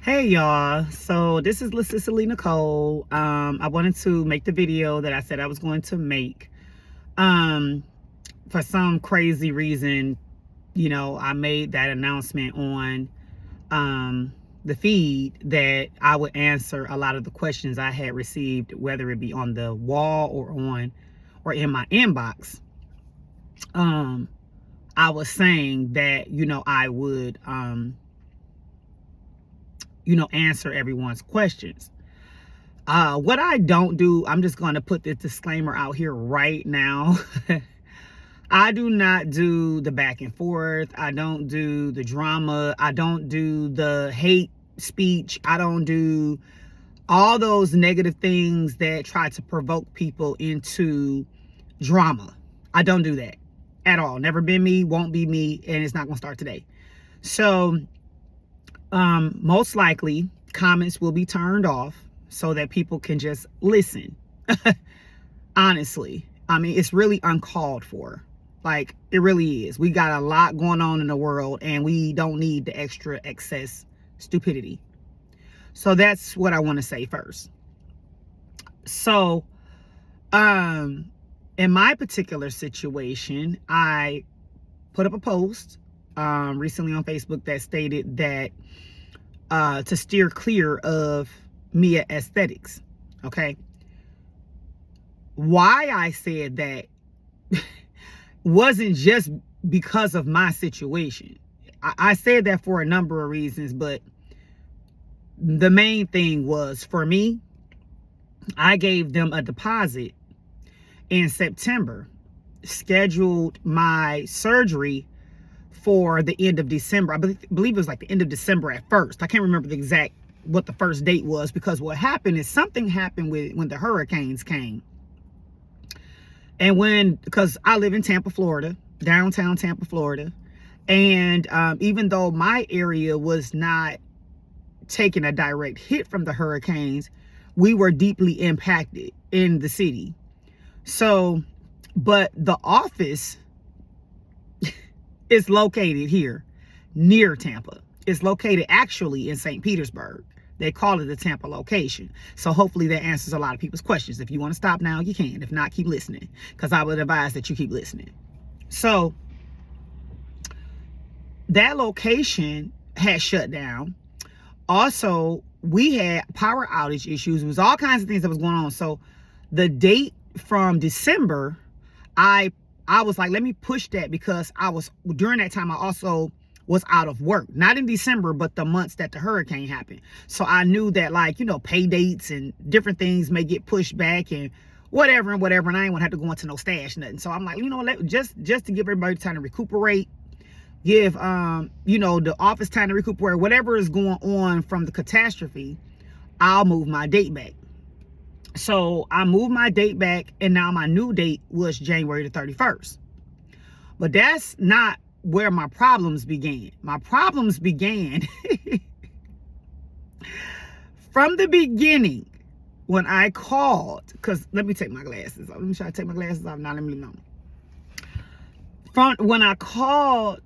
Hey y'all, so this is Cicely Nicole. I wanted to make the video that I said I was going to make. For some crazy reason, I made that announcement on the feed that I would answer a lot of the questions I had received, whether it be on the wall or in my inbox. I was saying that I would answer everyone's questions. What I don't do, I'm just going to put this disclaimer out here right now. I do not do the back and forth. I don't do the drama. I don't do the hate speech. I don't do all those negative things that try to provoke people into drama. I don't do that at all. Never been me, won't be me, and it's not going to start today. So, most likely comments will be turned off so that people can just listen. Honestly, I mean, it's really uncalled for. Like, it really is. We got a lot going on in the world and we don't need the extra excess stupidity. So that's what I want to say first. So, in my particular situation, I put up a post recently on Facebook that stated that to steer clear of Mia aesthetics. Okay. Why I said that wasn't just because of my situation. I said that for a number of reasons, but the main thing was, for me, I gave them a deposit in September, scheduled my surgery for the end of December. I believe it was like the end of December at first. I can't remember the exact what the first date was, because what happened is something happened when the hurricanes came. And because I live in Tampa, Florida, downtown Tampa, Florida. And even though my area was not taking a direct hit from the hurricanes, we were deeply impacted in the city. So, but the office is located here near Tampa. It's located actually in St. Petersburg. They call it the Tampa location. So hopefully that answers a lot of people's questions. If you want to stop now, you can. If not, keep listening, because I would advise that you keep listening. So that location had shut down. Also, we had power outage issues. It was all kinds of things that was going on. So the date from December, I was like, let me push that, because during that time, I also was out of work. Not in December, but the months that the hurricane happened. So I knew that, like, pay dates and different things may get pushed back and whatever. And I ain't want to have to go into no stash, nothing. So I'm like, just to give everybody time to recuperate, give, the office time to recuperate, whatever is going on from the catastrophe, I'll move my date back. So I moved my date back, and now my new date was January the 31st. But that's not where my problems began. My problems began from the beginning when I called. Because let me take my glasses off. Let me try to take my glasses off now. Let me know. From when I called.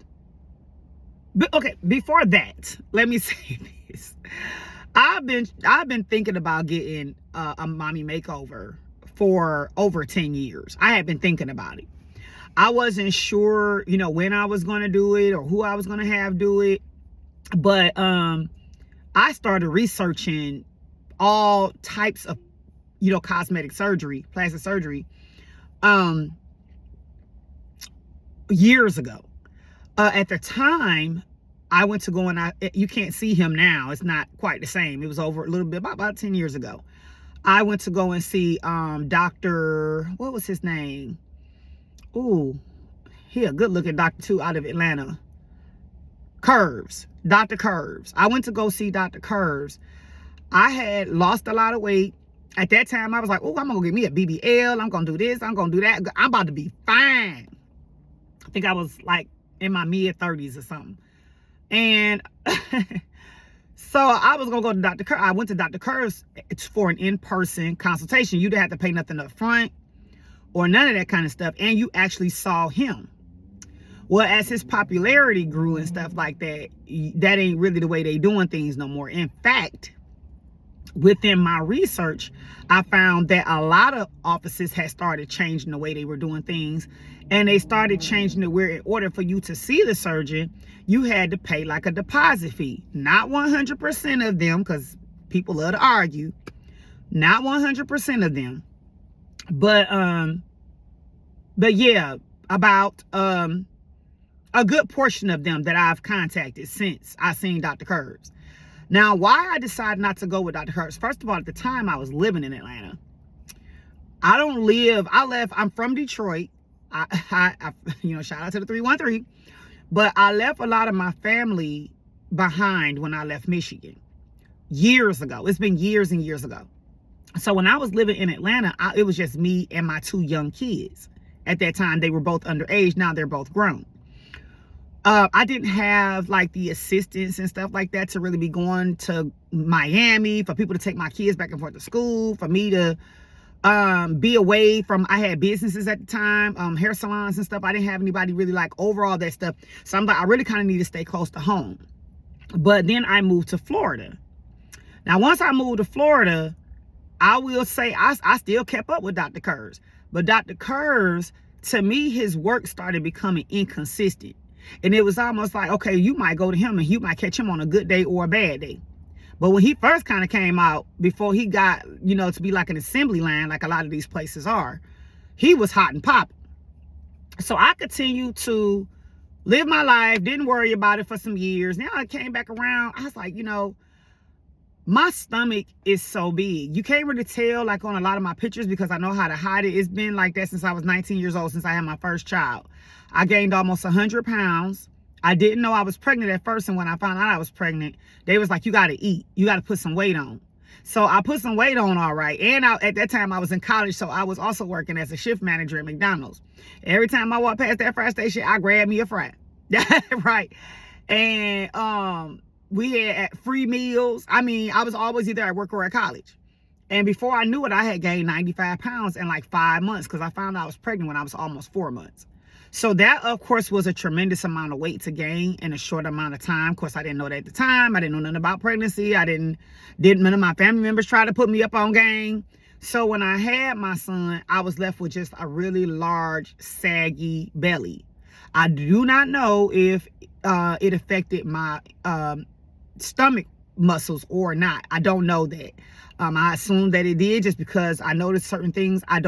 Okay, before that, let me say this. I've been thinking about getting a mommy makeover for over 10 years. I had been thinking about it. I wasn't sure, when I was going to do it or who I was going to have do it. But I started researching all types of, cosmetic surgery, plastic surgery, years ago. At the time, I went to go and you can't see him now. It's not quite the same. It was over a little bit, about 10 years ago. I went to go and see Dr. What was his name? Ooh, he a good looking doctor too, out of Atlanta. Curves. Dr. Curves. I went to go see Dr. Curves. I had lost a lot of weight. At that time, I was like, oh, I'm going to get me a BBL. I'm going to do this. I'm going to do that. I'm about to be fine. I think I was like in my mid-30s or something. And so I was going to go to Dr. Curves. I went to Dr. Curves for an in-person consultation. You didn't have to pay nothing up front or none of that kind of stuff. And you actually saw him. Well, as his popularity grew and stuff like that, that ain't really the way they doing things no more. In fact, within my research, I found that a lot of offices had started changing the way they were doing things, and they started changing it where in order for you to see the surgeon, you had to pay like a deposit fee. Not 100% of them, because people love to argue. Not 100% of them, but yeah, about a good portion of them that I've contacted since I seen Dr. Curves. Now, why I decided not to go with Dr. Curves, first of all, at the time I was living in Atlanta. I'm from Detroit. I shout out to the 313. But I left a lot of my family behind when I left Michigan years ago. It's been years and years ago. So when I was living in Atlanta, it was just me and my 2 young kids. At that time, they were both underage. Now they're both grown. I didn't have like the assistance and stuff like that to really be going to Miami, for people to take my kids back and forth to school, for me to be away from, I had businesses at the time, hair salons and stuff. I didn't have anybody really like over all that stuff. So I'm like, I really kind of need to stay close to home. But then I moved to Florida. Now, once I moved to Florida, I will say I still kept up with Dr. Curves. But Dr. Curves, to me, his work started becoming inconsistent. And it was almost like, okay, you might go to him and you might catch him on a good day or a bad day. But when he first kind of came out, before he got, to be like an assembly line, like a lot of these places are, he was hot and popping. So I continued to live my life, didn't worry about it for some years. Now I came back around. I was like, my stomach is so big. You can't really tell like on a lot of my pictures because I know how to hide it. It's been like that since I was 19 years old, since I had my first child. I gained almost 100 pounds. I didn't know I was pregnant at first. And when I found out I was pregnant, they was like, you got to eat. You got to put some weight on. So I put some weight on, all right. And at that time I was in college. So I was also working as a shift manager at McDonald's. Every time I walked past that fry station, I grabbed me a fry. Right. And, we had free meals. I mean, I was always either at work or at college. And before I knew it, I had gained 95 pounds in like 5 months because I found out I was pregnant when I was almost 4 months. So that, of course, was a tremendous amount of weight to gain in a short amount of time. Of course, I didn't know that at the time. I didn't know nothing about pregnancy. None of my family members try to put me up on game. So when I had my son, I was left with just a really large, saggy belly. I do not know if it affected my stomach muscles or not. I don't know that. I assume that it did just because I noticed certain things. I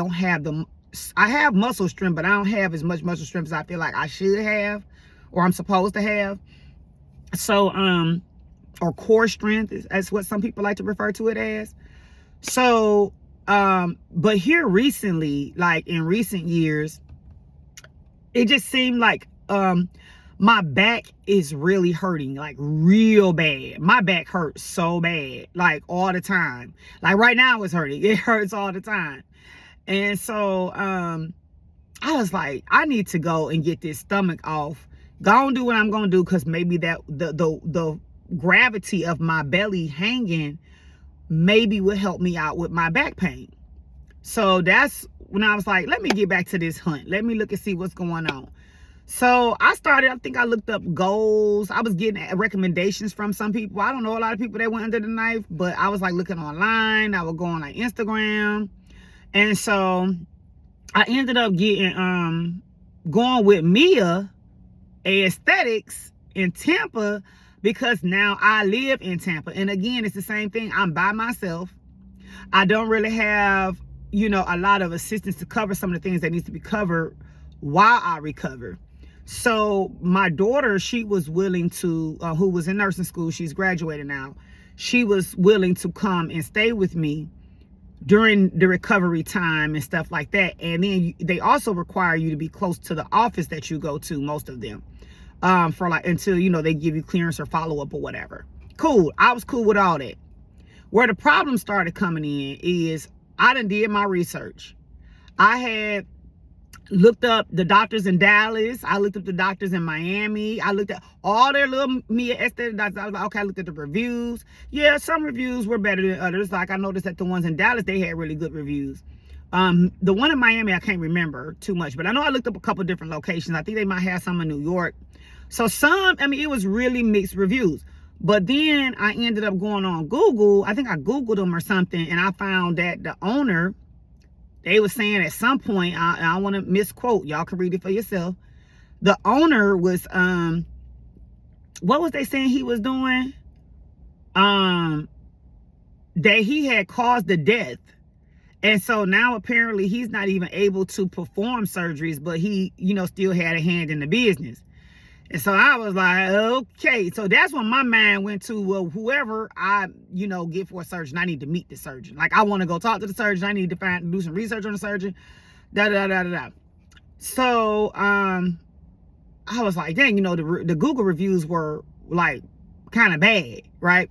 have muscle strength, but I don't have as much muscle strength as I feel like I should have or I'm supposed to have. So, or core strength is what some people like to refer to it as. So, but here recently, like in recent years, it just seemed like, my back is really hurting, like real bad. My back hurts so bad, like all the time. Like right now it's hurting. It hurts all the time. And so I was like, I need to go and get this stomach off. Go and do what I'm going to do because maybe that the gravity of my belly hanging maybe would help me out with my back pain. So that's when I was like, let me get back to this hunt. Let me look and see what's going on. So I think I looked up goals. I was getting recommendations from some people. I don't know a lot of people that went under the knife, but I was like looking online. I would go on like Instagram. And so I ended up going with Mia Aesthetics in Tampa because now I live in Tampa. And again, it's the same thing. I'm by myself. I don't really have, a lot of assistance to cover some of the things that needs to be covered while I recover. So my daughter, she was willing to, who was in nursing school, she's graduated now. She was willing to come and stay with me during the recovery time and stuff like that. And then they also require you to be close to the office that you go to, most of them, for like until, they give you clearance or follow up or whatever. Cool. I was cool with all that. Where the problem started coming in is I done did my research. I had looked up the doctors in Dallas. I looked up the doctors in Miami. I looked at all their little Mia aesthetic doctors. I was like, okay, I looked at the reviews. Yeah, some reviews were better than others. Like I noticed that the ones in Dallas, they had really good reviews. The one in Miami, I can't remember too much, but I know I looked up a couple different locations. I think they might have some in New York. So it was really mixed reviews. But then I ended up going on Google. I think I Googled them or something, and I found that the owner, they were saying at some point, I don't want to misquote, y'all can read it for yourself. The owner was, what was they saying he was doing? That he had caused the death. And so now apparently he's not even able to perform surgeries, but he, still had a hand in the business. And so I was like, okay. So that's when my mind went to, well, whoever I, get for a surgeon, I need to meet the surgeon. Like, I want to go talk to the surgeon. I need to do some research on the surgeon. So I was like, dang, the Google reviews were like kind of bad, right?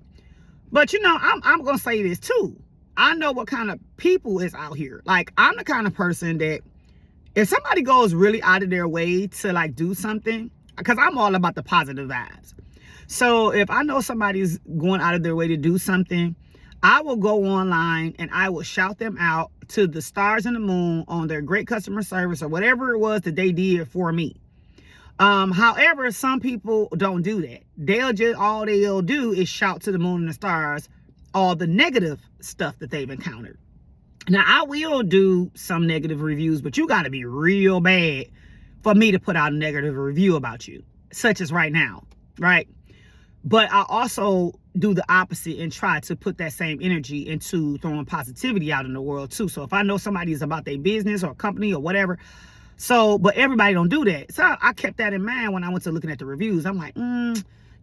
But I'm gonna say this too. I know what kind of people is out here. Like, I'm the kind of person that if somebody goes really out of their way to like do something, because I'm all about the positive vibes. So if I know somebody's going out of their way to do something, I will go online and I will shout them out to the stars and the moon on their great customer service or whatever it was that they did for me. However, some people don't do that. All they'll do is shout to the moon and the stars all the negative stuff that they've encountered. Now, I will do some negative reviews, but you got to be real bad for me to put out a negative review about you, such as right now, right? But I also do the opposite and try to put that same energy into throwing positivity out in the world too. So if I know somebody is about their business or company or whatever, but everybody don't do that. So I kept that in mind when I went to looking at the reviews. I'm like,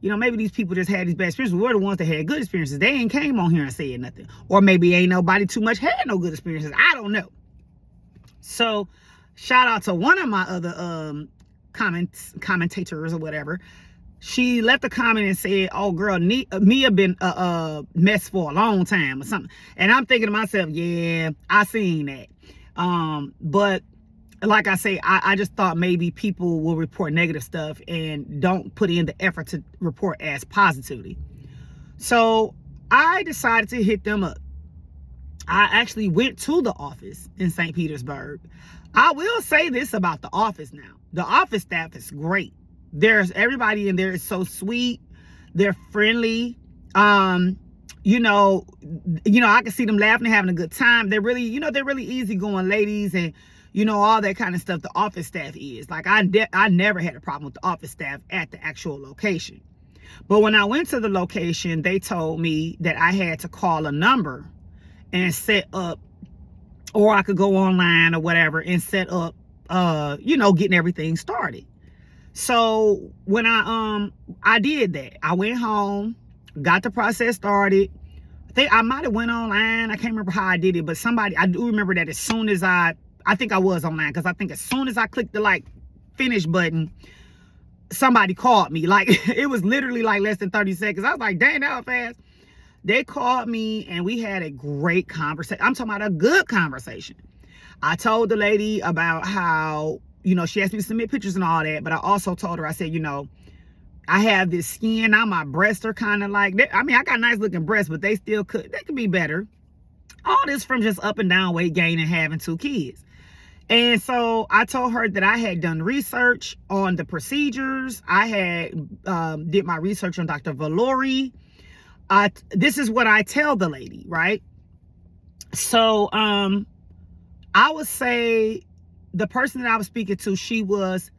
maybe these people just had these bad experiences. We're the ones that had good experiences. They ain't came on here and said nothing. Or maybe ain't nobody too much had no good experiences. I don't know. So shout out to one of my other commentators or whatever. She left a comment and said, oh girl, Mia been a mess for a long time or something. And I'm thinking to myself, yeah, I seen that. But like I say, I just thought maybe people will report negative stuff and don't put in the effort to report as positivity. So I decided to hit them up. I actually went to the office in St. Petersburg. I will say this about the office now. The office staff is great. Everybody in there is so sweet. They're friendly. I can see them laughing and having a good time. They're really, they're really easygoing ladies and, all that kind of stuff. The office staff is like, I never had a problem with the office staff at the actual location. But when I went to the location, they told me that I had to call a number and set up, or I could go online or whatever and set up, getting everything started. So when I did that, I went home, got the process started. I might have went online. I can't remember how I did it, but I do remember that as soon as I think I was online, because I think as soon as I clicked the finish button, somebody called me. Like, it was literally like less than 30 seconds. I was like, dang, that was fast. They called me and we had a great conversation. I'm talking about a good conversation. I told the lady about how, she asked me to submit pictures and all that, but I also told her, I said, I have this skin. Now my breasts are kind of like, I got nice looking breasts, but they could be better. All this from just up and down weight gain and having 2 kids. And so I told her that I had done research on the procedures. I had did my research on Dr. Valori. This is what I tell the lady, right? So I would say the person that I was speaking to, she was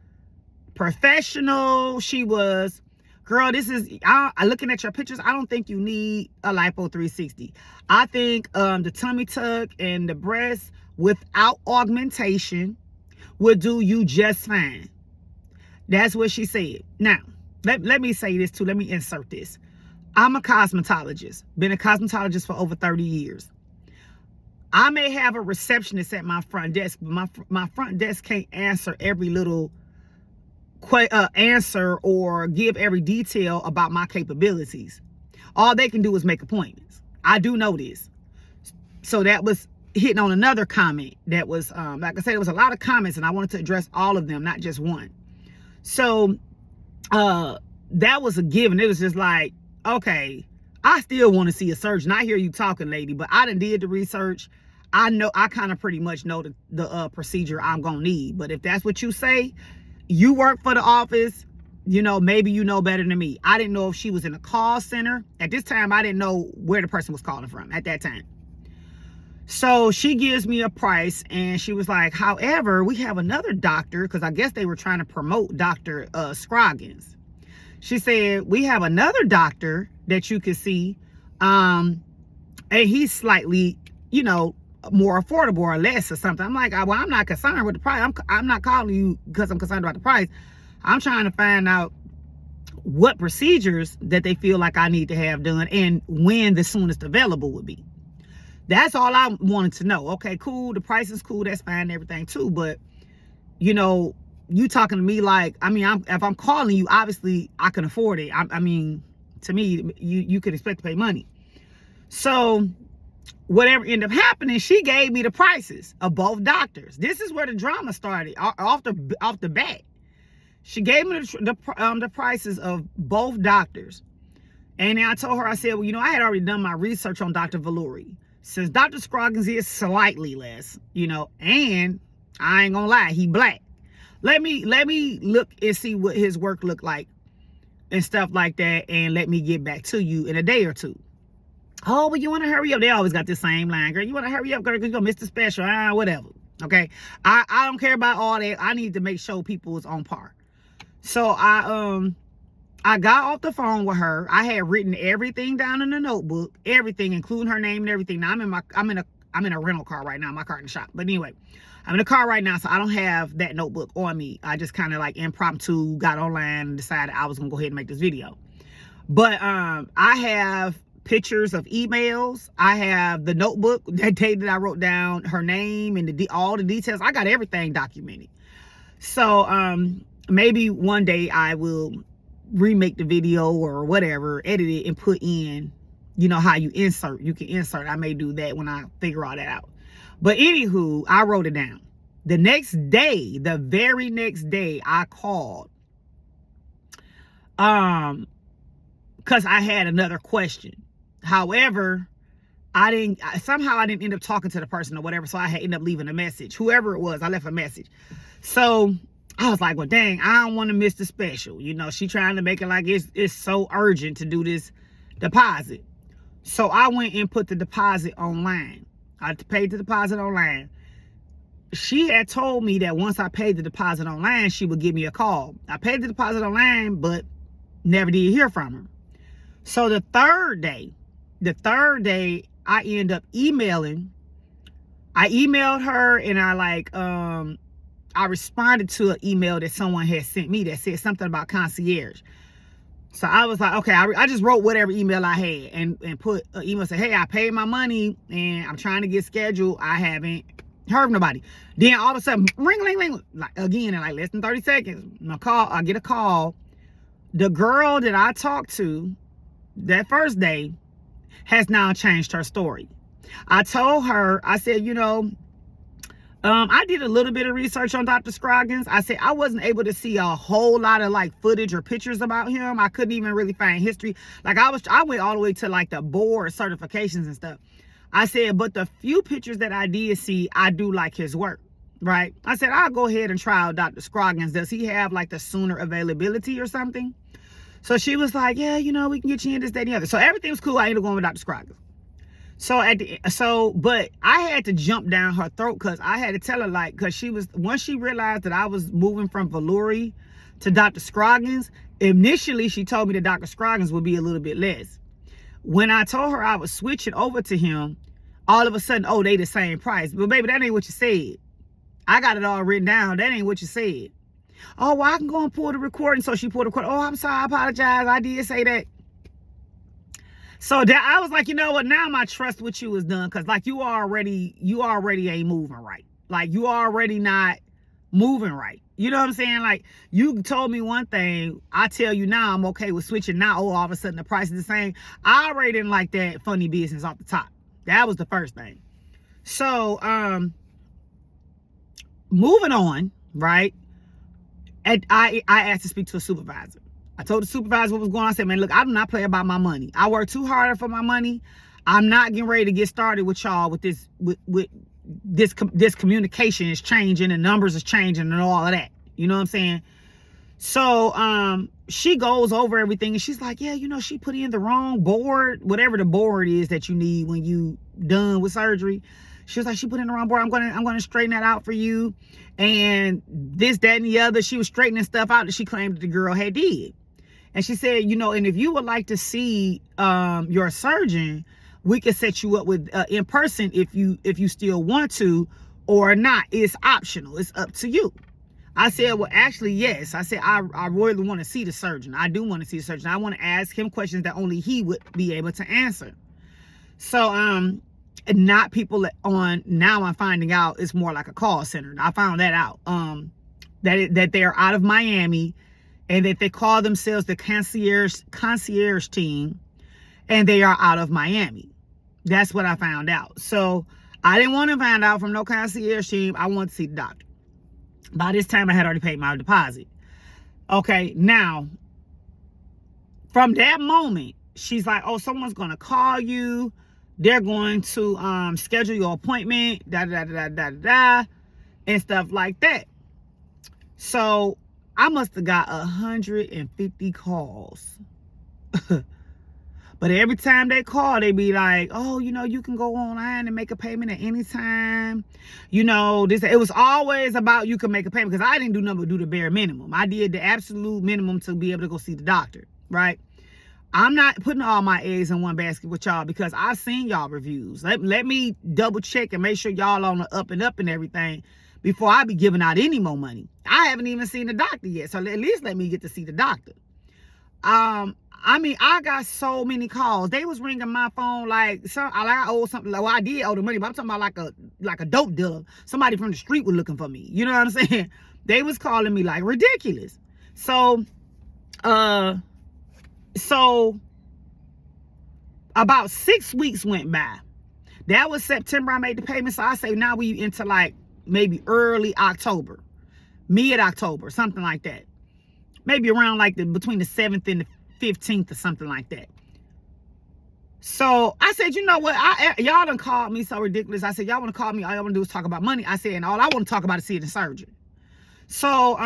professional. She was, girl, looking at your pictures, I don't think you need a lipo 360. I think the tummy tuck and the breast without augmentation would do you just fine. That's what she said. Now, let me say this too. Let me insert this. I'm a cosmetologist. Been a cosmetologist for over 30 years. I may have a receptionist at my front desk, but my front desk can't answer every little answer or give every detail about my capabilities. All they can do is make appointments. I do know this. So that was hitting on another comment that was, like I said, there was a lot of comments and I wanted to address all of them, not just one. So that was a given. It was just like, okay, I still want to see a surgeon. I hear you talking, lady, but I done did the research. I kind of pretty much know the procedure I'm gonna need. But if that's what you say, you work for the office, maybe you know better than me. I didn't know if she was in a call center. At this time, I didn't know where the person was calling from at that time. So she gives me a price, and she was like, however, we have another doctor, because I guess they were trying to promote Dr. Scroggins. She said, we have another doctor that you can see, and he's slightly, more affordable or less or something. I'm like, well, I'm not concerned with the price. I'm not calling you because I'm concerned about the price. I'm trying to find out what procedures that they feel like I need to have done and when the soonest available would be. That's all I wanted to know. Okay, cool. The price is cool. That's fine and everything too. But, you talking to me like, if I'm calling you, obviously I can afford it. To me, you could expect to pay money. So whatever ended up happening, she gave me the prices of both doctors. This is where the drama started off the bat. She gave me the prices of both doctors. And then I told her, I said, well, I had already done my research on Dr. Valuri. Since Dr. Scroggins is slightly less, and I ain't gonna lie, he black. Let me look and see what his work looked like and stuff like that, and let me get back to you in a day or two. Oh, but you want to hurry up? They always got this same line, girl. You want to hurry up, girl, because you're going to miss the special. Whatever. Okay? I don't care about all that. I need to make sure people is on par. So I got off the phone with her. I had written everything down in the notebook, everything, including her name and everything. Now I'm in a rental car right now. My car in the shop. But anyway, I'm in a car right now, so I don't have that notebook on me. I just kind of like impromptu got online and decided I was gonna go ahead and make this video. But I have pictures of emails. I have the notebook that day that I wrote down her name and all the details. I got everything documented. So maybe one day I will remake the video or whatever, edit it and put in, how you can insert. I may do that when I figure all that out. But anywho, I wrote it down. The very next day, I called. Because I had another question. However, I didn't end up talking to the person or whatever, so I had ended up leaving a message. Whoever it was, I left a message. So I was like, well, dang, I don't want to miss the special. She trying to make it like it's so urgent to do this deposit. So I went and put the deposit online. I paid the deposit online. She had told me that once I paid the deposit online, she would give me a call. I paid the deposit online, but never did hear from her. So the third day, I end up emailing. I emailed her, and I responded to an email that someone had sent me that said something about concierge. So I was like, okay, I just wrote whatever email I had and put an email saying, hey, I paid my money and I'm trying to get scheduled. I haven't heard from nobody. Then all of a sudden, ring, ring, ring, like again in like less than 30 seconds, I get a call. The girl that I talked to that first day has now changed her story. I told her, I said, I did a little bit of research on Dr. Scroggins. I said I wasn't able to see a whole lot of like footage or pictures about him. I couldn't even really find history. Like I went all the way to like the board certifications and stuff. I said, but the few pictures that I did see, I do like his work, right? I said, I'll go ahead and try out Dr. Scroggins. Does he have like the sooner availability or something? So she was like, yeah, we can get you in this, that, and the other. So everything was cool. I ended up going with Dr. Scroggins. But I had to jump down her throat because I had to tell her because once she realized that I was moving from Valuri to Dr. Scroggins, initially she told me that Dr. Scroggins would be a little bit less. When I told her I was switching over to him, all of a sudden, oh, they the same price. But baby, that ain't what you said. I got it all written down. That ain't what you said. Oh, well, I can go and pull the recording. So she pulled the recording. Oh, I'm sorry. I apologize. I did say that. So that I was like, you know what? Now my trust with you is done. Cause like you already ain't moving right. Like you already not moving right. You know what I'm saying? Like you told me one thing. I tell you now I'm okay with switching now. Oh, all of a sudden the price is the same. I already didn't like that funny business off the top. That was the first thing. So moving on, right? And I asked to speak to a supervisor. I told the supervisor what was going on. I said, man, look, I do not play about my money. I work too hard for my money. I'm not getting ready to get started with y'all with this communication is changing and numbers is changing and all of that. You know what I'm saying? So she goes over everything and she's like, yeah, she put in the wrong board, whatever the board is that you need when you done with surgery. She was like, she put in the wrong board. I'm gonna straighten that out for you. And this, that, and the other. She was straightening stuff out that she claimed that the girl had did. And she said, and if you would like to see your surgeon, we can set you up with in person if you still want to or not. It's optional. It's up to you. I said, well, actually, yes. I said, I really want to see the surgeon. I do want to see the surgeon. I want to ask him questions that only he would be able to answer. So, not people on, now I'm finding out it's more like a call center. I found that out, that they're out of Miami and that they call themselves the concierge team and they are out of Miami. That's what I found out. So I didn't want to find out from no concierge team. I wanted to see the doctor. By this time, I had already paid my deposit. Okay, now, from that moment, she's like, oh, someone's going to call you. They're going to schedule your appointment, and stuff like that. So I must have got 150 calls. But every time they call, they be like, oh, you can go online and make a payment at any time. It was always about you can make a payment because I didn't do nothing but do the bare minimum. I did the absolute minimum to be able to go see the doctor, right? I'm not putting all my eggs in one basket with y'all because I've seen y'all reviews. Let me double check and make sure y'all on the up and everything before I be giving out any more money. I haven't even seen the doctor yet, so at least let me get to see the doctor. I got so many calls. They was ringing my phone like I owe something. Well, I did owe the money, but I'm talking about like a dope dealer. Somebody from the street was looking for me. You know what I'm saying? They was calling me like ridiculous. So about 6 weeks went by. That was September. I made the payment. So I say now we into like maybe early October, mid-October, something like that. Maybe around like between the 7th and the 15th or something like that. So I said, you know what? Y'all done called me so ridiculous. I said, y'all want to call me? All y'all want to do is talk about money. I said, and all I want to talk about is seeing the surgeon. So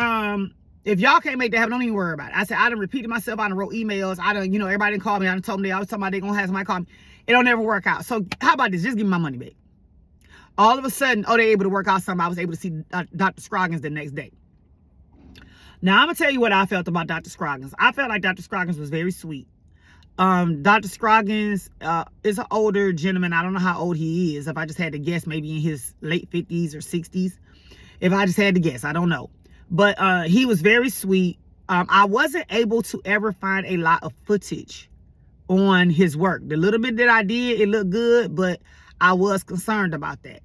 if y'all can't make that happen, don't even worry about it. I said, I done repeated myself. I done wrote emails. I done, everybody didn't call me. I done told them I was talking about they gonna have somebody call me. It don't ever work out. So how about this? Just give me my money back. All of a sudden, they able to work out something. I was able to see Dr. Scroggins the next day. Now, I'm going to tell you what I felt about Dr. Scroggins. I felt like Dr. Scroggins was very sweet. Dr. Scroggins is an older gentleman. I don't know how old he is. If I just had to guess, maybe in his late 50s or 60s. If I just had to guess, I don't know. But he was very sweet. I wasn't able to ever find a lot of footage on his work. The little bit that I did, it looked good, but I was concerned about that.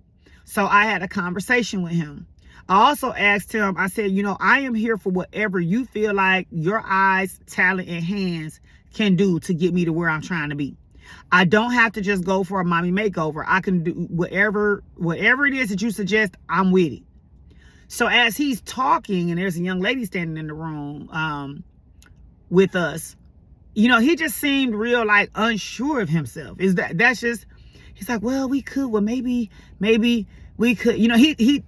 So I had a conversation with him. I also asked him, I said, I am here for whatever you feel like your eyes, talent, and hands can do to get me to where I'm trying to be. I don't have to just go for a mommy makeover. I can do whatever it is that you suggest, I'm with it. So as he's talking, and there's a young lady standing in the room with us, he just seemed real like unsure of himself. That's just, he's like, well, we could, well, maybe we could, he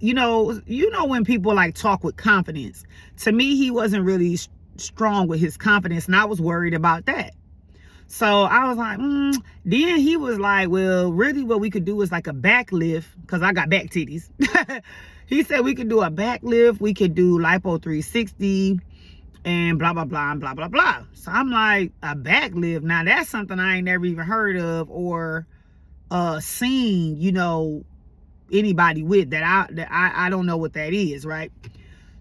when people like talk with confidence. To me, he wasn't really strong with his confidence, and I was worried about that. So I was like, Then he was like, well, really what we could do is like a back lift, because I got back titties. He said we could do a back lift, we could do lipo 360, and blah, blah, blah, and blah, blah, blah. So I'm like, a back lift? Now that's something I ain't never even heard of or seen, anybody with that I don't know what that is, right?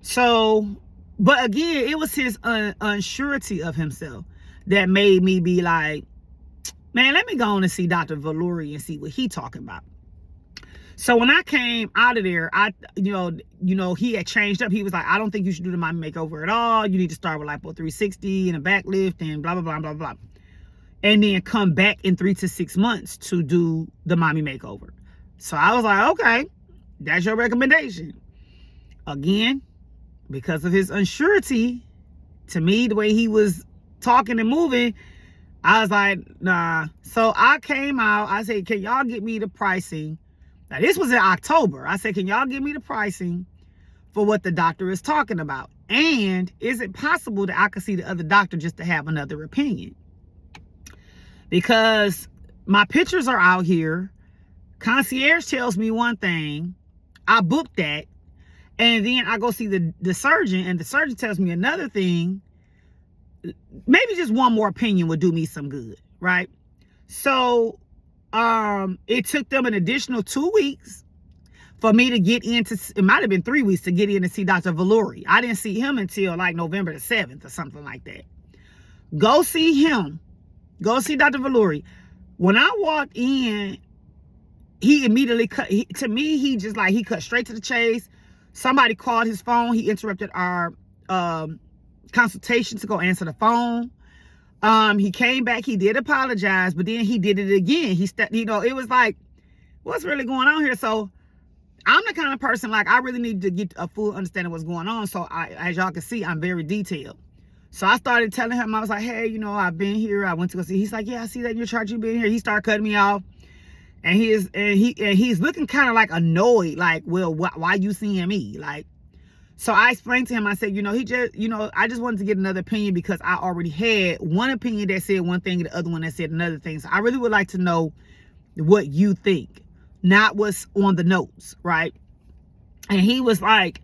So, but again, it was his unsurety of himself that made me be like, man, let me go on and see Dr. Valuri and see what he talking about. So when I came out of there, he had changed up. He was like, I don't think you should do the mommy makeover at all. You need to start with lipo 360 and a back lift and blah, blah, blah, blah, blah. And then come back in 3 to 6 months to do the mommy makeover. So I was like, okay, that's your recommendation. Again, because of his unsurety, to me, the way he was talking and moving, I was like, nah. So I came out. I said, can y'all get me the pricing? Now, this was in October. I said, can y'all give me the pricing for what the doctor is talking about? And is it possible that I could see the other doctor just to have another opinion? Because my pictures are out here. Concierge tells me one thing. I booked that. And then I go see the surgeon, and the surgeon tells me another thing. Maybe just one more opinion would do me some good, right? So it took them an additional 2 weeks for me to get into, it might have been 3 weeks to get in to see Dr. Valuri. I didn't see him until like November the 7th or something like that. Go see him. Go see Dr. Valuri. When I walked in, he immediately to me, he just like, he cut straight to the chase. Somebody called his phone. He interrupted our consultation to go answer the phone. He came back. He did apologize, but then he did it again. It was like, what's really going on here? So I'm the kind of person, like, I really need to get a full understanding of what's going on. So as y'all can see, I'm very detailed. So I started telling him, I was like, hey, I've been here. I went to go see. He's like, yeah, I see that in your chart you've been here. He started cutting me off. And he's looking kind of like annoyed, like, well, why you seeing me? Like, so I explained to him, I said, I just wanted to get another opinion because I already had one opinion that said one thing and the other one that said another thing. So I really would like to know what you think, not what's on the notes, right? And he was like,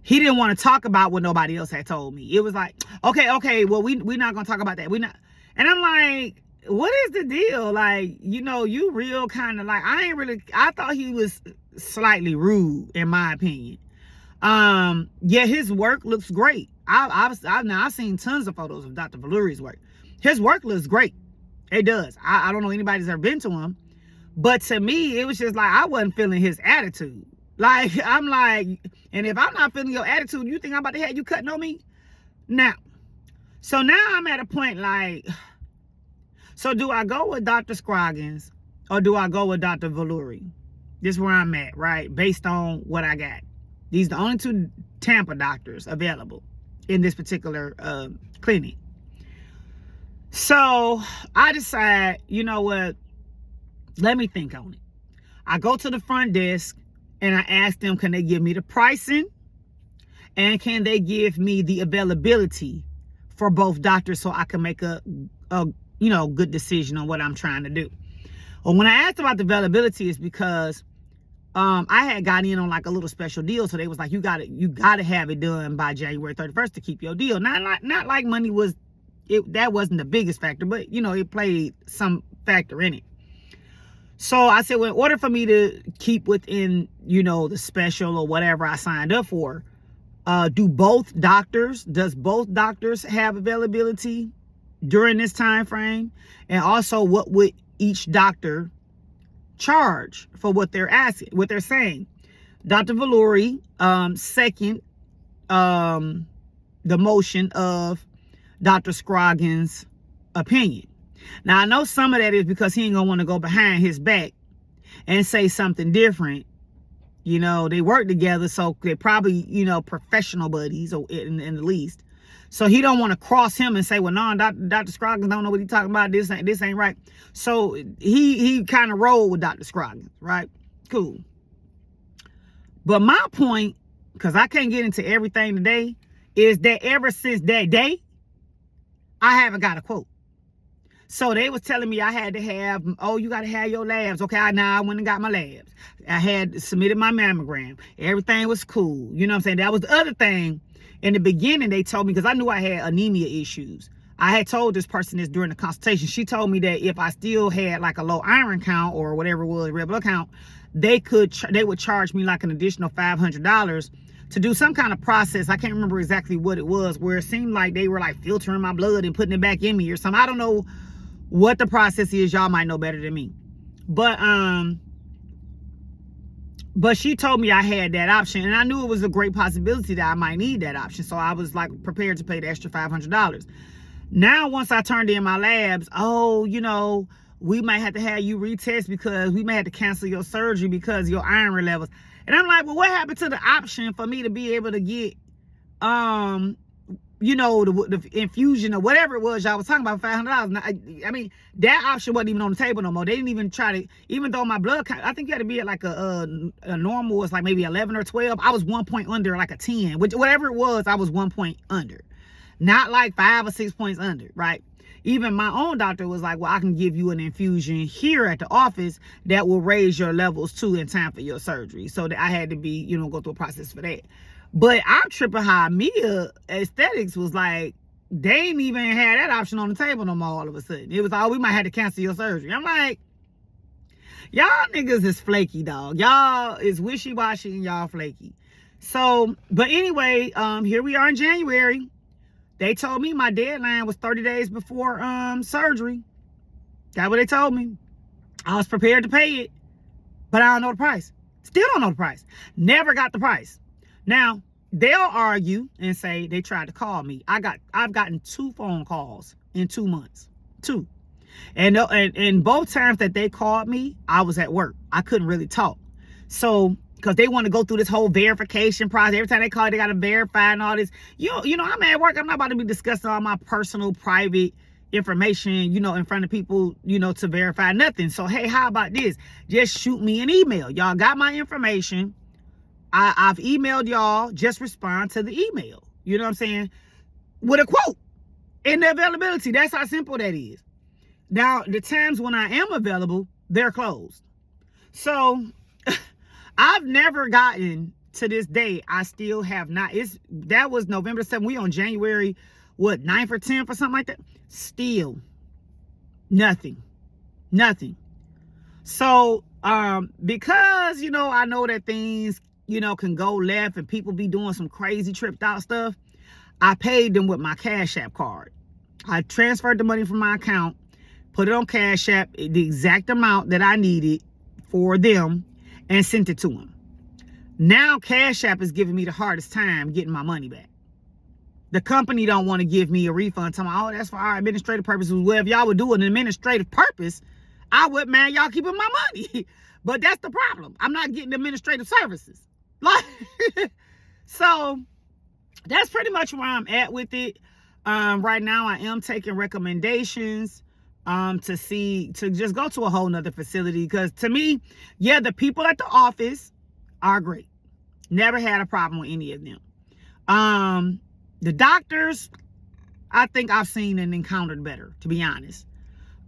he didn't want to talk about what nobody else had told me. It was like, okay, well, we're not going to talk about that. And I'm like, what is the deal? Like, you real kind of like, I thought he was slightly rude, in my opinion. Yeah, his work looks great. I've seen tons of photos of Dr. Valuri's work. His work looks great. It does. I don't know anybody that's ever been to him, but to me, it was just like, I wasn't feeling his attitude. Like, I'm like, and if I'm not feeling your attitude, you think I'm about to have you cutting on me? Now I'm at a point like, so do I go with Dr. Scroggins or do I go with Dr. Valuri? This is where I'm at, right? Based on what I got. These are the only two Tampa doctors available in this particular clinic. So I decide, you know what? Let me think on it. I go to the front desk and I ask them, can they give me the pricing? And can they give me the availability for both doctors so I can make a good decision on what I'm trying to do? Well, when I asked about the availability, it's because I had got in on like a little special deal. So they was like, you gotta have it done by January 31st to keep your deal. Not like money was, that wasn't the biggest factor, but it played some factor in it. So I said, well, in order for me to keep within, the special or whatever I signed up for, does both doctors have availability during this time frame? And also, what would each doctor charge for what they're asking, what they're saying? Dr. Valuri second the motion of Dr. Scroggins' opinion. Now, I know some of that is because he ain't gonna want to go behind his back and say something different. They work together, so they're probably, professional buddies, or in the least. So he don't want to cross him and say, well, no, Dr. Scroggins don't know what he's talking about. This ain't right. So he kind of rolled with Dr. Scroggins, right? Cool. But my point, because I can't get into everything today, is that ever since that day, I haven't got a quote. So they was telling me I had to have, you got to have your labs. Okay, I went and got my labs. I had submitted my mammogram. Everything was cool. You know what I'm saying? That was the other thing. In the beginning, they told me, because I knew I had anemia issues. I had told this person this during the consultation. She told me that if I still had like a low iron count or whatever it was, red blood count, they would charge me like an additional $500 to do some kind of process. I can't remember exactly what it was, where it seemed like they were like filtering my blood and putting it back in me or something. I don't know what the process is. Y'all might know better than me. But she told me I had that option, and I knew it was a great possibility that I might need that option. So I was like prepared to pay the extra $500. Now, once I turned in my labs, we might have to have you retest because we may have to cancel your surgery because of your iron levels. And I'm like, well, what happened to the option for me to be able to get the infusion or whatever it was y'all was talking about, $500. I mean, that option wasn't even on the table no more. They didn't even try to, even though my blood count, I think you had to be at like a normal was like maybe 11 or 12. I was 1 point under, like a 10, which whatever it was, I was 1 point under. Not like 5 or 6 points under, right? Even my own doctor was like, well, I can give you an infusion here at the office that will raise your levels too in time for your surgery. So that I had to be, go through a process for that. But I'm tripping how Mia Aesthetics was like, they ain't even had that option on the table no more all of a sudden. It was, we might have to cancel your surgery. I'm like, y'all niggas is flaky, dog. Y'all is wishy-washy and y'all flaky. So, but anyway, here we are in January. They told me my deadline was 30 days before surgery. That's what they told me. I was prepared to pay it, but I don't know the price. Still don't know the price. Never got the price. Now, they'll argue and say they tried to call me. I've gotten 2 phone calls in 2 months. 2. And both times that they called me, I was at work. I couldn't really talk. So, because they want to go through this whole verification process. Every time they call, they got to verify and all this. I'm at work. I'm not about to be discussing all my personal, private information, in front of people, to verify nothing. So, hey, how about this? Just shoot me an email. Y'all got my information. I've emailed y'all. Just respond to the email. You know what I'm saying? With a quote and the availability. That's how simple that is. Now, the times when I am available, they're closed. So, I've never gotten to this day. I still have not. That was November 7th. We on January, 9th or 10th or something like that. Still nothing. So, because, I know that things, can go left and people be doing some crazy tripped out stuff. I paid them with my Cash App card. I transferred the money from my account, put it on Cash App, the exact amount that I needed for them, and sent it to them. Now Cash App is giving me the hardest time getting my money back. The company don't want to give me a refund. Tell me, that's for our administrative purposes. Well, if y'all would do an administrative purpose, I would, man, y'all keeping my money. But that's the problem. I'm not getting administrative services. So that's pretty much where I'm at with it. Right now I am taking recommendations to just go to a whole nother facility, because to me, the people at the office are great. Never had a problem with any of them. The doctors, I think I've seen and encountered better, to be honest.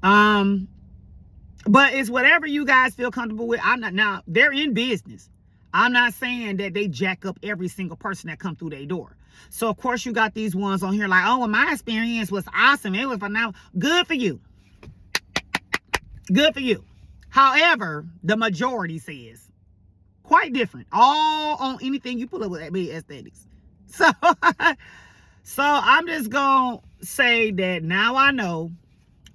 But it's whatever you guys feel comfortable with. Now they're in business. I'm not saying that they jack up every single person that come through their door. So of course you got these ones on here like, well, my experience was awesome. It was phenomenal. Good for you. Good for you. However, the majority says quite different. All on anything you pull up with Mia Aesthetics. So I'm just gonna say that now I know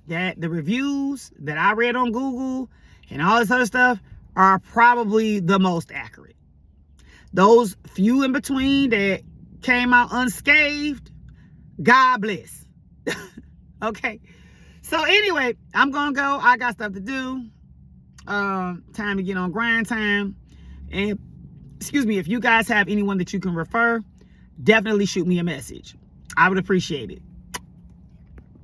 that the reviews that I read on Google and all this other stuff are probably the most accurate. Those few in between that came out unscathed, God bless. Okay. So anyway, I'm gonna go. I got stuff to do. Time to get on grind time. And excuse me, if you guys have anyone that you can refer, definitely shoot me a message. I would appreciate it.